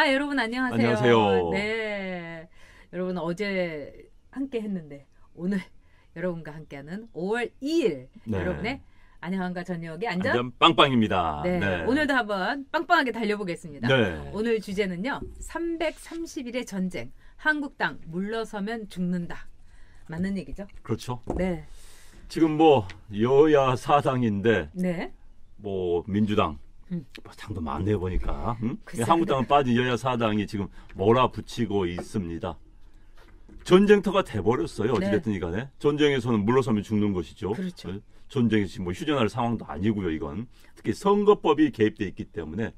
여러분 안녕하세요. 안녕하세요. 네, 여러분 어제 함께 했는데 오늘 여러분과 함께하는 5월 2일 네. 여러분의 안녕한가 저녁의 안전 빵빵입니다. 네, 네. 오늘도 한번 빵빵하게 달려보겠습니다. 네. 오늘 주제는요. 330일의 전쟁, 한국당 물러서면 죽는다. 맞는 얘기죠? 그렇죠. 네. 지금 뭐 여야 사당인데 네. 뭐 민주당 당도 많네요 보니까. 글쎄, 한국당은 빠진 여야 사당이 지금 몰아붙이고 있습니다. 전쟁터가 돼버렸어요. 어찌됐든 네. 이간에 전쟁에서는 물러서면 죽는 것이죠. 그렇죠. 전쟁이 뭐 휴전할 상황도 아니고요. 이건 특히 선거법이 개입돼 있기 때문에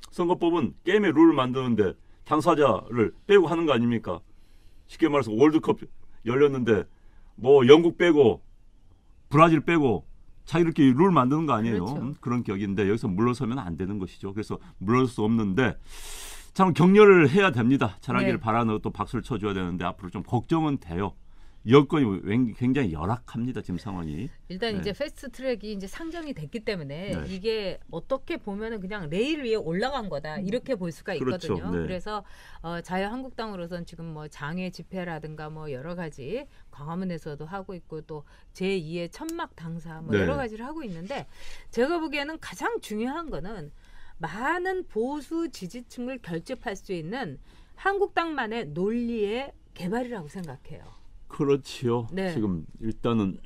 선거법은 게임의 룰을 만드는데 당사자를 빼고 하는 거 아닙니까? 쉽게 말해서 월드컵 열렸는데 뭐 영국 빼고 브라질 빼고 자기들끼리 룰 만드는 거 아니에요. 그렇죠. 그런 격인데 여기서 물러서면 안 되는 것이죠. 그래서 물러설 수 없는데 참 격려를 해야 됩니다. 잘하기를 네. 바라는 또 박수를 쳐줘야 되는데 앞으로 좀 걱정은 돼요. 여건이 굉장히 열악합니다. 지금 상황이. 일단 네. 이제 패스트 트랙이 이제 상정이 됐기 때문에 네. 이게 어떻게 보면은 그냥 레일 위에 올라간 거다 이렇게 볼 수가 있거든요. 그렇죠. 네. 그래서 자유한국당으로서는 지금 뭐 장애 집회라든가 뭐 여러 가지 광화문에서도 하고 있고 또 제2의 천막 당사 뭐 네. 여러 가지를 하고 있는데 제가 보기에는 가장 중요한 거는 많은 보수 지지층을 결집할 수 있는 한국당만의 논리의 개발이라고 생각해요. 그렇지요. 네. 지금 일단은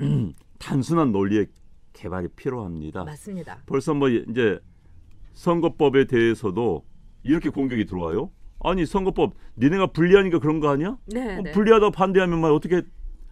단순한 논리의 개발이 필요합니다. 맞습니다. 벌써 뭐 이제 선거법에 대해서도 이렇게 공격이 들어와요. 아니 선거법 니네가 불리하니까 그런 거 아니야? 네, 네. 불리하다고 반대하면 막 어떻게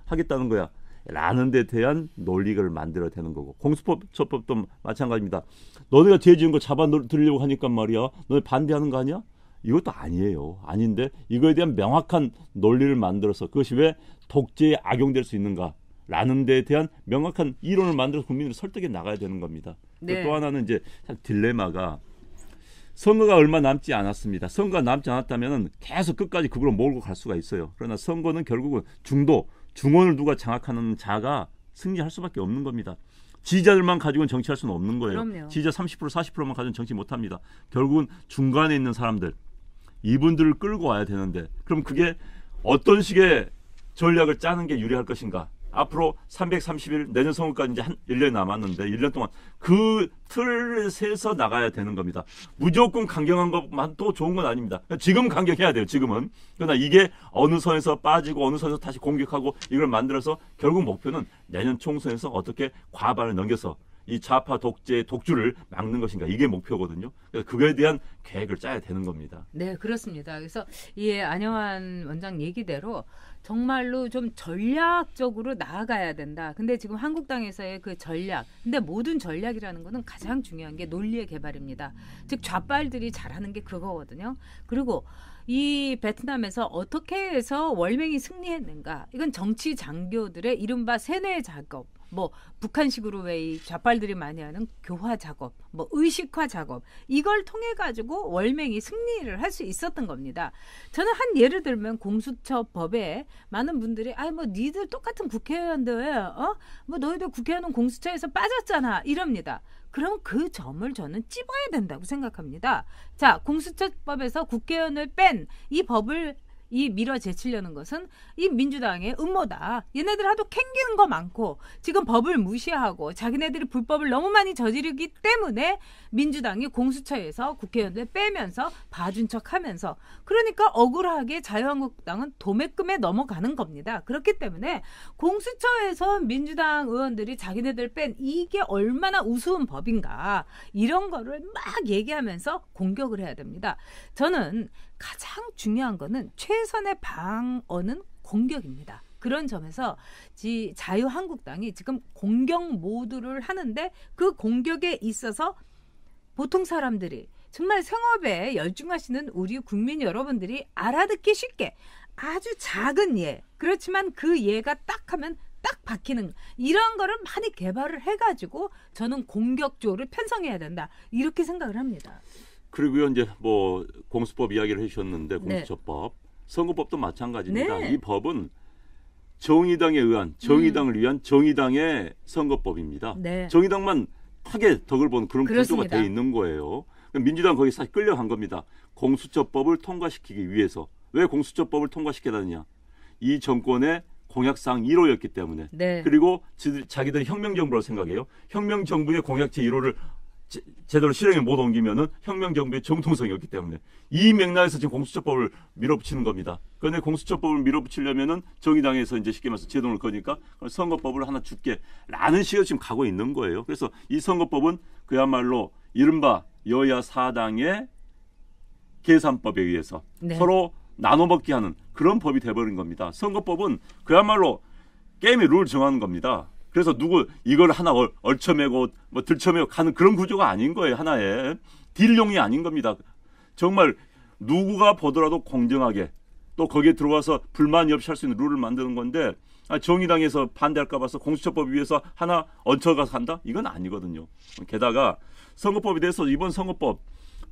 하겠다는 거야? 라는 데 대한 논리를 만들어야 되는 거고 공수처법도 마찬가지입니다. 너네가 죄 지은 거 잡아들이려고 하니까 말이야. 너네 반대하는 거 아니야? 이것도 아니에요. 아닌데 이거에 대한 명확한 논리를 만들어서 그것이 왜 독재에 악용될 수 있는가라는 데에 대한 명확한 이론을 만들어서 국민을 설득해 나가야 되는 겁니다. 네. 또 하나는 이제 딜레마가 선거가 얼마 남지 않았습니다. 선거가 남지 않았다면 계속 끝까지 그걸로 몰고 갈 수가 있어요. 그러나 선거는 결국은 중원을 누가 장악하는 자가 승리할 수밖에 없는 겁니다. 지지자들만 가지고는 정치할 수는 없는 거예요. 그럼요. 지지자 30% 40%만 가지고는 정치 못합니다. 결국은 중간에 있는 사람들 이분들을 끌고 와야 되는데 그럼 그게 어떤 식의 전략을 짜는 게 유리할 것인가? 앞으로 330일 내년 선거까지 이제 한 1년 남았는데 1년 동안 그 틀에서 나가야 되는 겁니다. 무조건 강경한 것만 또 좋은 건 아닙니다. 지금 강경해야 돼요. 지금은. 그러나 이게 어느 선에서 빠지고 어느 선에서 다시 공격하고 이걸 만들어서 결국 목표는 내년 총선에서 어떻게 과반을 넘겨서 이 좌파 독재의 독주를 막는 것인가 이게 목표거든요. 그래서 그거에 대한 계획을 짜야 되는 겁니다. 네, 그렇습니다. 그래서 이 안영환 원장 얘기대로 정말로 좀 전략적으로 나아가야 된다. 근데 지금 한국당에서의 그 전략, 근데 모든 전략이라는 거는 가장 중요한 게 논리의 개발입니다. 즉 좌빨들이 잘하는 게 그거거든요. 그리고 이 베트남에서 어떻게 해서 월맹이 승리했는가? 이건 정치 장교들의 이른바 세뇌 작업. 뭐 북한식으로 왜 이 좌빨들이 많이 하는 교화 작업, 뭐 의식화 작업 이걸 통해 가지고 월맹이 승리를 할 수 있었던 겁니다. 저는 한 예를 들면 공수처법에 많은 분들이 뭐 니들 똑같은 국회의원들 뭐 너희들 국회의원은 공수처에서 빠졌잖아 이럽니다. 그럼 그 점을 저는 찝어야 된다고 생각합니다. 자, 공수처법에서 국회의원을 뺀 이 법을 밀어 제치려는 것은 이 민주당의 음모다. 얘네들 하도 캥기는 거 많고 지금 법을 무시하고 자기네들이 불법을 너무 많이 저지르기 때문에 민주당이 공수처에서 국회의원들 빼면서 봐준 척하면서 그러니까 억울하게 자유한국당은 도매금에 넘어가는 겁니다. 그렇기 때문에 공수처에서 민주당 의원들이 자기네들 뺀 이게 얼마나 우스운 법인가 이런 거를 막 얘기하면서 공격을 해야 됩니다. 저는 가장 중요한 거는 최선의 방어는 공격입니다. 그런 점에서 자유한국당이 지금 공격 모드를 하는데 그 공격에 있어서 보통 사람들이 정말 생업에 열중하시는 우리 국민 여러분들이 알아듣기 쉽게 아주 작은 예, 그렇지만 그 예가 딱 하면 딱 박히는 이런 거를 많이 개발을 해가지고 저는 공격적으로 편성해야 된다 이렇게 생각을 합니다. 그리고요 이제 뭐 공수법 이야기를 해주셨는데 공수처법, 선거법도 마찬가지입니다. 네. 이 법은 정의당에 의한 정의당을 위한 정의당의 선거법입니다. 네. 정의당만 크게 덕을 보는 그런 구조가 그렇습니다. 돼 있는 거예요. 민주당 거기 사실 끌려간 겁니다. 공수처법을 통과시키기 위해서. 왜 공수처법을 통과시켜야 이 정권의 공약사항 1호였기 때문에. 네. 그리고 자기들 혁명정부라고 생각해요. 혁명정부의 공약 제1호를 제대로 실행에 못 옮기면은 혁명정부의 정통성이 없기 때문에 이 맥락에서 지금 공수처법을 밀어붙이는 겁니다. 그런데 공수처법을 밀어붙이려면은 정의당에서 이제 쉽게 말해서 제동을 거니까 선거법을 하나 줄게라는 식으로 지금 가고 있는 거예요. 그래서 이 선거법은 그야말로 이른바 여야 사당의 계산법에 의해서 네. 서로 나눠먹기 하는 그런 법이 돼버린 겁니다. 선거법은 그야말로 게임의 룰을 정하는 겁니다. 그래서 누구 이걸 하나 얼쳐매고 뭐 들쳐매고 가는 그런 구조가 아닌 거예요. 하나의 딜용이 아닌 겁니다. 정말 누구가 보더라도 공정하게 또 거기에 들어와서 불만이 없이 할 수 있는 룰을 만드는 건데 정의당에서 반대할까 봐서 공수처법 위에서 하나 얹혀가서 한다? 이건 아니거든요. 게다가 선거법에 대해서 이번 선거법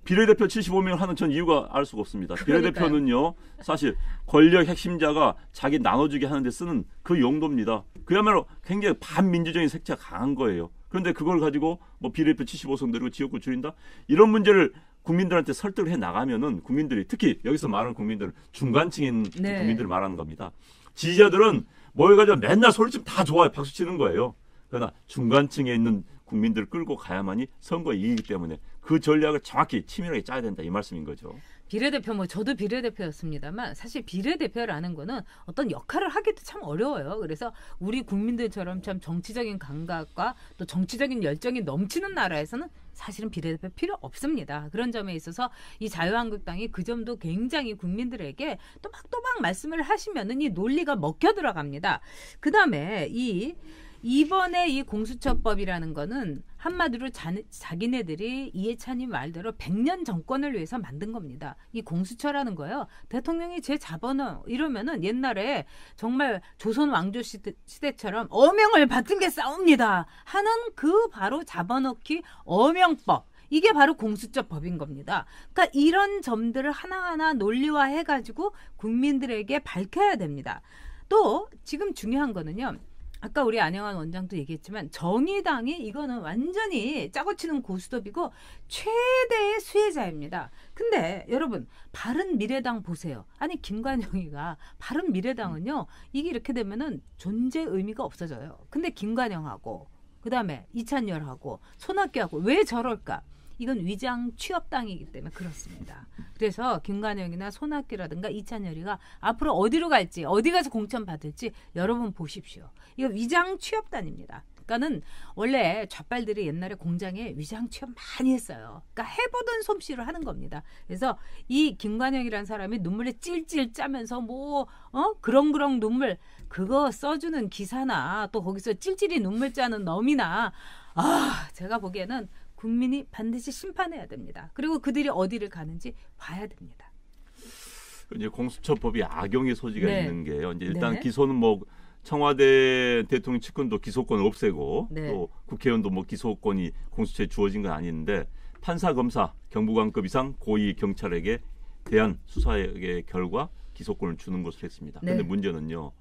비례대표 75명을 하는 전 이유가 알 수가 없습니다. 그러니까요. 비례대표는요. 사실 권력 핵심자가 자기 나눠주게 하는데 쓰는 그 용도입니다. 그야말로 굉장히 반민주적인 색채가 강한 거예요. 그런데 그걸 가지고 뭐 비례대표 75석 내리고 지역구 줄인다? 이런 문제를 국민들한테 설득을 해 나가면은 국민들이 특히 여기서 말하는 국민들은 중간층에 있는 네. 국민들을 말하는 겁니다. 지지자들은 모여가지고 맨날 소리치면 다 좋아요. 박수 치는 거예요. 그러나 중간층에 있는 국민들을 끌고 가야만이 선거에 이기기 때문에 그 전략을 정확히 치밀하게 짜야 된다 이 말씀인 거죠. 비례대표 뭐 저도 비례대표였습니다만 사실 비례대표라는 거는 어떤 역할을 하기도 참 어려워요. 그래서 우리 국민들처럼 참 정치적인 감각과 또 정치적인 열정이 넘치는 나라에서는 사실은 비례대표 필요 없습니다. 그런 점에 있어서 이 자유한국당이 그 점도 굉장히 국민들에게 또박또박 말씀을 하시면은 이 논리가 먹혀 들어갑니다. 그다음에 이번에 이 공수처법이라는 거는 한마디로 자기네들이 이해찬이 말대로 100년 정권을 위해서 만든 겁니다. 이 공수처라는 거요. 대통령이 제 잡아넣어 이러면은 옛날에 정말 조선 왕조 시대처럼 어명을 받은 게 싸웁니다 하는 그 바로 잡아넣기 어명법. 이게 바로 공수처법인 겁니다. 그러니까 이런 점들을 하나하나 논리화해가지고 국민들에게 밝혀야 됩니다. 또 지금 중요한 거는요. 아까 우리 안영환 원장도 얘기했지만 정의당이 이거는 완전히 짜고 치는 고스톱이고 최대의 수혜자입니다. 근데 여러분 바른미래당 보세요. 아니 김관영이가 바른미래당은요. 이게 이렇게 되면은 존재 의미가 없어져요. 근데 김관영하고 그다음에 이찬열하고 손학규하고 왜 저럴까? 이건 위장 취업당이기 때문에 그렇습니다. 그래서 김관영이나 손학규라든가 이찬열이가 앞으로 어디로 갈지 어디 가서 공천 받을지 여러분 보십시오. 이거 위장 취업단입니다. 그러니까는 원래 좌빨들이 옛날에 공장에 위장 취업 많이 했어요. 그러니까 해보던 솜씨로 하는 겁니다. 그래서 이 김관영이라는 사람이 눈물에 찔찔 짜면서 그렁그렁 눈물 그거 써주는 기사나 또 거기서 찔찔이 눈물 짜는 놈이나 제가 보기에는 국민이 반드시 심판해야 됩니다. 그리고 그들이 어디를 가는지 봐야 됩니다. 이제 공수처법이 악용의 소지가 네. 있는 게요. 이제 일단 네. 기소는 뭐 청와대 대통령 측근도 기소권을 없애고 네. 또 국회의원도 뭐 기소권이 공수처에 주어진 건 아닌데 판사, 검사, 경부관급 이상 고위 경찰에게 대한 수사의 결과 기소권을 주는 것으로 했습니다. 그런데 네. 문제는요.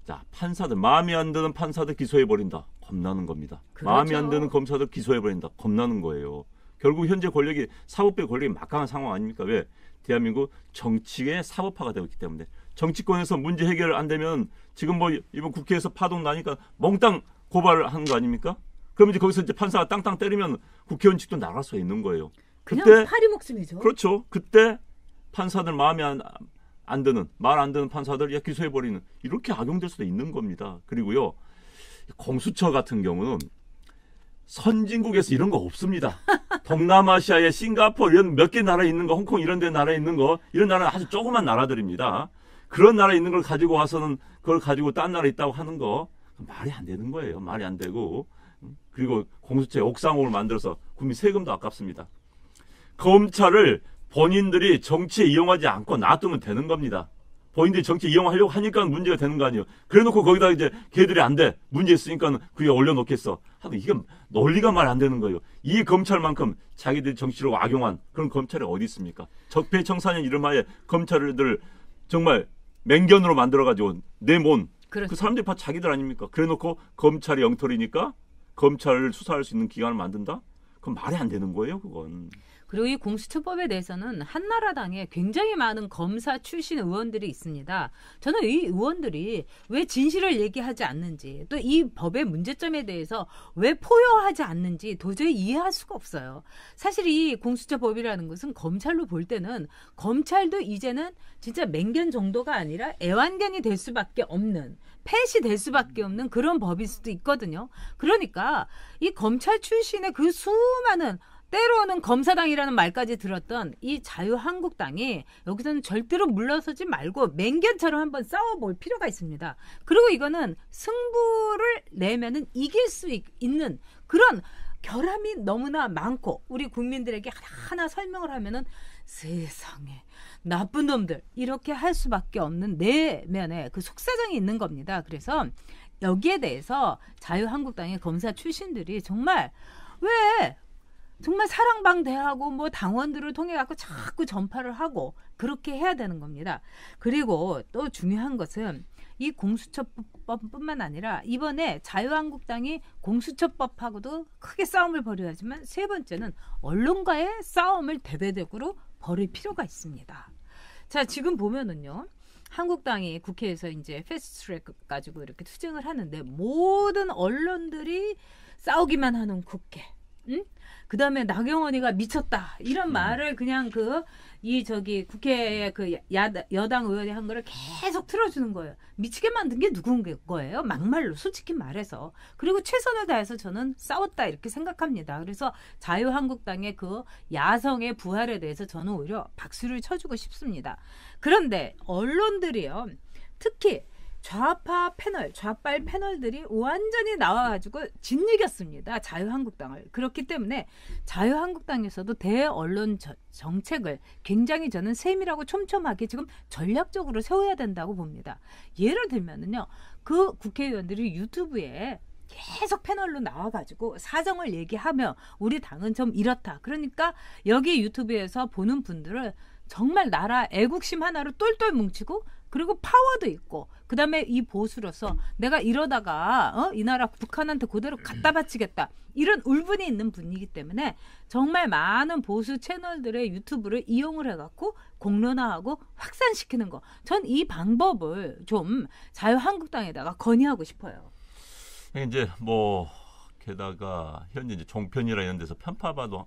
자, 판사들 마음에 안 드는 판사들 기소해버린다. 겁나는 겁니다. 그렇죠. 마음에 안 드는 검사들 기소해버린다. 겁나는 거예요. 결국 현재 권력이 사법부의 권력이 막강한 상황 아닙니까? 왜? 대한민국 정치의 사법화가 되고 있기 때문에 정치권에서 문제 해결 안 되면 지금 뭐 이번 국회에서 파동 나니까 몽땅 고발을 하는 거 아닙니까? 그럼 이제 거기서 이제 판사가 땅땅 때리면 국회의원 직도 나갈 수가 있는 거예요. 그냥 그때 파리 목숨이죠. 그렇죠. 그때 판사들 마음에 안 드는 말 안 듣는 판사들 기소해버리는 이렇게 악용될 수도 있는 겁니다. 그리고요 공수처 같은 경우는 선진국에서 이런 거 없습니다. 동남아시아의 싱가포르 이런 몇 개 나라에 있는 거, 홍콩 이런 데 나라에 있는 거 이런 나라는 아주 조그만 나라들입니다. 그런 나라에 있는 걸 가지고 와서는 그걸 가지고 딴 나라에 있다고 하는 거 말이 안 되는 거예요. 말이 안 되고 그리고 공수처에 옥상옥을 만들어서 국민 세금도 아깝습니다. 검찰을 본인들이 정치에 이용하지 않고 놔두면 되는 겁니다. 본인들이 정치에 이용하려고 하니까 문제가 되는 거 아니에요. 그래놓고 거기다 이제 걔들이 안 돼. 문제 있으니까 그게 올려놓겠어. 하도 이게 논리가 말 안 되는 거예요. 이 검찰만큼 자기들이 정치로 악용한 그런 검찰이 어디 있습니까? 적폐청산인 이름하에 검찰들 정말 맹견으로 만들어가지고 내몬 그렇죠. 그 사람들이 다 자기들 아닙니까? 그래놓고 검찰이 영털이니까 검찰을 수사할 수 있는 기관을 만든다? 그건 말이 안 되는 거예요, 그건. 그리고 이 공수처법에 대해서는 한나라당에 굉장히 많은 검사 출신 의원들이 있습니다. 저는 이 의원들이 왜 진실을 얘기하지 않는지 또 이 법의 문제점에 대해서 왜 포효하지 않는지 도저히 이해할 수가 없어요. 사실 이 공수처법이라는 것은 검찰로 볼 때는 검찰도 이제는 진짜 맹견 정도가 아니라 애완견이 될 수밖에 없는 펫이 될 수밖에 없는 그런 법일 수도 있거든요. 그러니까 이 검찰 출신의 그 수많은 때로는 검사당이라는 말까지 들었던 이 자유한국당이 여기서는 절대로 물러서지 말고 맹견처럼 한번 싸워볼 필요가 있습니다. 그리고 이거는 승부를 내면은 이길 수 있는 그런 결함이 너무나 많고 우리 국민들에게 하나하나 설명을 하면은 세상에 나쁜 놈들 이렇게 할 수밖에 없는 내면에 그 속사정이 있는 겁니다. 그래서 여기에 대해서 자유한국당의 검사 출신들이 정말 왜 정말 사랑방대하고 뭐 당원들을 통해 갖고 자꾸 전파를 하고 그렇게 해야 되는 겁니다. 그리고 또 중요한 것은 이 공수처법뿐만 아니라 이번에 자유한국당이 공수처법하고도 크게 싸움을 벌여야 하지만 세 번째는 언론과의 싸움을 대대적으로 벌일 필요가 있습니다. 자, 지금 보면은요. 한국당이 국회에서 이제 패스트트랙 가지고 이렇게 투쟁을 하는데 모든 언론들이 싸우기만 하는 국회. 응? 그다음에 나경원이가 미쳤다 이런 말을 그냥 국회의 그 여당 의원이 한 거를 계속 틀어주는 거예요. 미치게 만든 게 누군 거예요? 막말로 솔직히 말해서. 그리고 최선을 다해서 저는 싸웠다 이렇게 생각합니다. 그래서 자유한국당의 그 야성의 부활에 대해서 저는 오히려 박수를 쳐주고 싶습니다. 그런데 언론들이요. 특히 좌파 패널, 좌빨 패널들이 완전히 나와가지고 짓이겼습니다. 자유한국당을. 그렇기 때문에 자유한국당에서도 대언론 정책을 굉장히 저는 세밀하고 촘촘하게 지금 전략적으로 세워야 된다고 봅니다. 예를 들면은요, 그 국회의원들이 유튜브에 계속 패널로 나와가지고 사정을 얘기하며 우리 당은 좀 이렇다. 그러니까 여기 유튜브에서 보는 분들은 정말 나라 애국심 하나로 똘똘 뭉치고 그리고 파워도 있고 그다음에 이 보수로서 내가 이러다가 이 나라 북한한테 그대로 갖다 바치겠다 이런 울분이 있는 분이기 때문에 정말 많은 보수 채널들의 유튜브를 이용을 해갖고 공론화하고 확산시키는 거. 전 이 방법을 좀 자유한국당에다가 건의하고 싶어요. 이제 뭐 게다가 현재 이제 종편이나 이런 데서 편파받아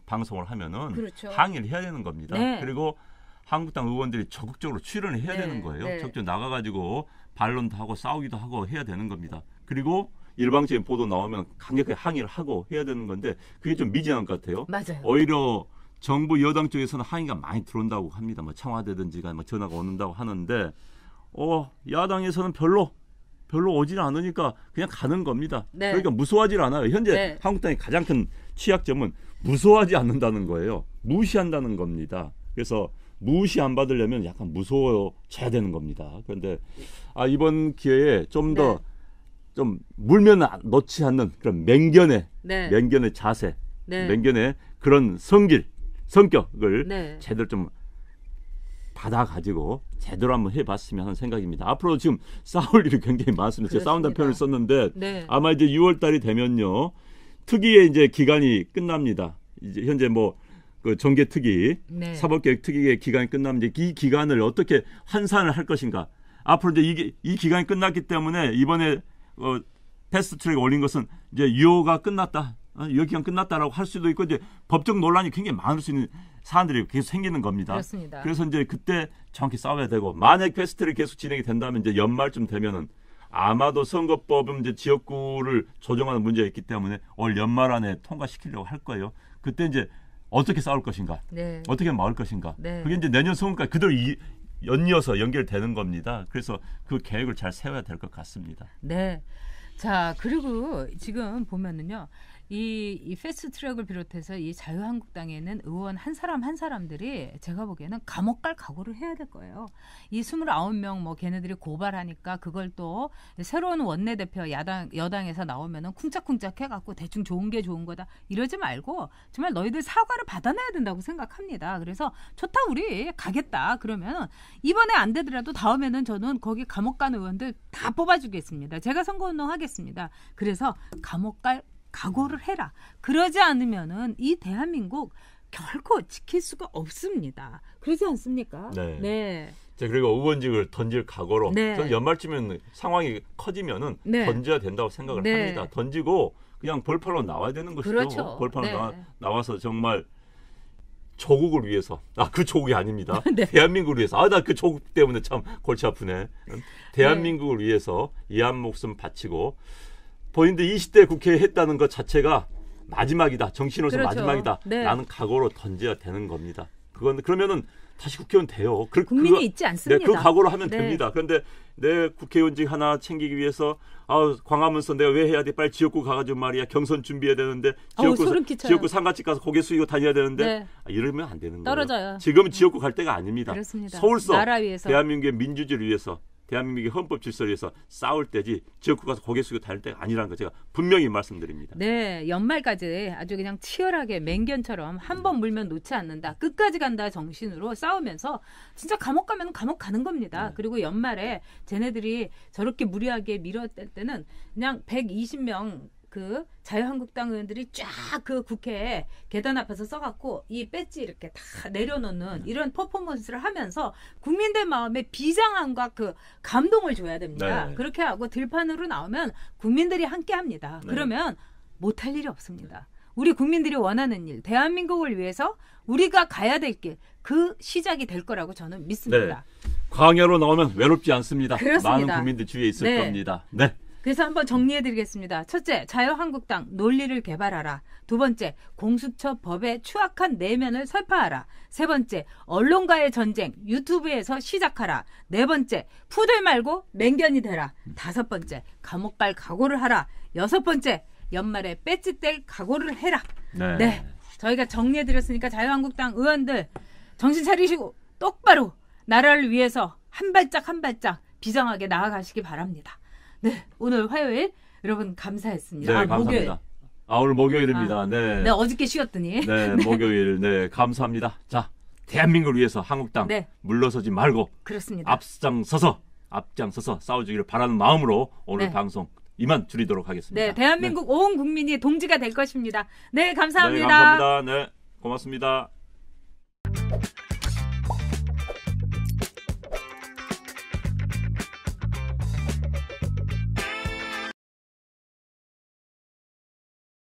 방송을 하면은 그렇죠. 항의를 해야 되는 겁니다. 네. 그리고 한국당 의원들이 적극적으로 출연을 해야 되는 거예요. 네. 적극 나가가지고 반론도 하고 싸우기도 하고 해야 되는 겁니다. 그리고 일방적인 보도 나오면 강력하게 항의를 하고 해야 되는 건데 그게 좀 미진한 것 같아요. 맞아요. 오히려 정부 여당 쪽에서는 항의가 많이 들어온다고 합니다. 뭐 청와대든지가 뭐 전화가 오는다고 하는데 야당에서는 별로 오질 않으니까 그냥 가는 겁니다. 네. 그러니까 무서워하질 않아요. 현재 네. 한국당의 가장 큰 취약점은 무서워하지 않는다는 거예요. 무시한다는 겁니다. 그래서 무시 안 받으려면 약간 무서워져야 되는 겁니다. 그런데 이번 기회에 좀 더 좀 물면 놓지 않는 그런 맹견의 자세, 맹견의 그런 성격을 제대로 좀 받아가지고 제대로 한번 해봤으면 하는 생각입니다. 앞으로 지금 싸울 일이 굉장히 많습니다. 제가 싸운다는 표현을 썼는데 아마 이제 6월달이 되면요 특위의 이제 기간이 끝납니다. 이제 현재 그 정계특위, 사법개혁특위의 기간이 끝나면 이제 이 기간을 어떻게 환산을 할 것인가. 앞으로 이제 이 기간이 끝났기 때문에 이번에 패스트트랙에 올린 것은 이제 유효가 끝났다, 유효 기간 끝났다라고 할 수도 있고 이제 법적 논란이 굉장히 많을 수 있는 사안들이 계속 생기는 겁니다. 그렇습니다. 그래서 이제 그때 정확히 싸워야 되고 만약 패스트트랙이 계속 진행이 된다면 이제 연말쯤 되면은 아마도 선거법은 이제 지역구를 조정하는 문제가 있기 때문에 올 연말 안에 통과시키려고 할 거예요. 그때 이제 어떻게 싸울 것인가, 어떻게 막을 것인가. 그게 이제 내년 선거까지 그대로 연이어서 연결되는 겁니다. 그래서 그 계획을 잘 세워야 될 것 같습니다. 네. 자, 그리고 지금 보면은요. 이 패스트트랙을 비롯해서 이 자유한국당에는 의원 한 사람 한 사람들이 제가 보기에는 감옥 갈 각오를 해야 될 거예요. 이 29명 뭐 걔네들이 고발하니까 그걸 또 새로운 원내대표 여당에서 나오면은 쿵짝쿵짝 해갖고 대충 좋은 게 좋은 거다 이러지 말고 정말 너희들 사과를 받아내야 된다고 생각합니다. 그래서 좋다 우리 가겠다 그러면 이번에 안 되더라도 다음에는 저는 거기 감옥 간 의원들 다 뽑아주겠습니다. 제가 선거운동 하겠습니다. 그래서 감옥 갈 각오를 해라. 그러지 않으면은 이 대한민국 결코 지킬 수가 없습니다. 그러지 않습니까? 네. 네. 그리고 의원직을 던질 각오로 네. 저는 연말쯤엔 상황이 커지면은 네. 던져야 된다고 생각을 네. 합니다. 던지고 그냥 벌판으로 나와야 되는 것이죠. 그렇죠. 벌판으로 네. 나와서 정말 조국을 위해서 그 조국이 아닙니다. 네. 대한민국을 위해서 나 그 조국 때문에 참 골치 아프네. 대한민국을 위해서 이 한 목숨 바치고 본인들 20대 국회에 했다는 것 자체가 마지막이다. 정치인으로서 그렇죠. 마지막이다. 네. 라는 각오로 던져야 되는 겁니다. 그러면은 다시 국회의원 돼요. 국민이 잊지 않습니다. 그 각오로 하면 네. 됩니다. 그런데 내 국회의원직 하나 챙기기 위해서 광화문서 내가 왜 해야 돼? 빨리 지역구 가가지고 말이야. 경선 준비해야 되는데 지역구 상가집 가서 고개 숙이고 다녀야 되는데 네. 이러면 안 되는 거예요. 떨어져요. 지금은 지역구 갈 때가 아닙니다. 그렇습니다. 서울서 나라 위해서. 대한민국의 민주주의를 위해서 대한민국의 헌법 질서를 위해서 싸울 때지 지역구 가서 고개 숙이고 다닐 때가 아니라는 거 제가 분명히 말씀드립니다. 네, 연말까지 아주 그냥 치열하게 맹견처럼 한 번 물면 놓지 않는다. 끝까지 간다 정신으로 싸우면서 진짜 감옥 가면 감옥 가는 겁니다. 네. 그리고 연말에 쟤네들이 저렇게 무리하게 밀어댈 때는 그냥 120명 그 자유한국당 의원들이 쫙 그 국회 계단 앞에서 써갖고 이 배지 이렇게 다 내려놓는 이런 퍼포먼스를 하면서 국민들 마음에 비장함과 그 감동을 줘야 됩니다. 네. 그렇게 하고 들판으로 나오면 국민들이 함께합니다. 네. 그러면 못할 일이 없습니다. 우리 국민들이 원하는 일, 대한민국을 위해서 우리가 가야 될 길, 그 시작이 될 거라고 저는 믿습니다. 네. 광야로 나오면 외롭지 않습니다. 그렇습니다. 많은 국민들 주위에 있을 네. 겁니다. 네. 그래서 한번 정리해드리겠습니다. 첫째, 자유한국당 논리를 개발하라. 두 번째, 공수처 법의 추악한 내면을 설파하라. 세 번째, 언론과의 전쟁 유튜브에서 시작하라. 네 번째, 푸들 말고 맹견이 되라. 다섯 번째, 감옥 갈 각오를 하라. 여섯 번째, 연말에 배지 뗄 각오를 해라. 네. 네, 저희가 정리해드렸으니까 자유한국당 의원들 정신 차리시고 똑바로 나라를 위해서 한 발짝 한 발짝 비장하게 나아가시기 바랍니다. 네, 오늘 화요일 여러분 감사했습니다. 네, 감사합니다. 목요일. 오늘 목요일입니다. 네. 네, 어저께 쉬었더니. 네, 목요일. 네, 감사합니다. 자, 대한민국을 위해서 한국당 네. 물러서지 말고 그렇습니다. 앞장서서 싸워주기를 바라는 마음으로 오늘 네. 방송 이만 줄이도록 하겠습니다. 네, 대한민국 온 국민이 동지가 될 것입니다. 네, 네, 감사합니다. 감사합니다. 네, 고맙습니다.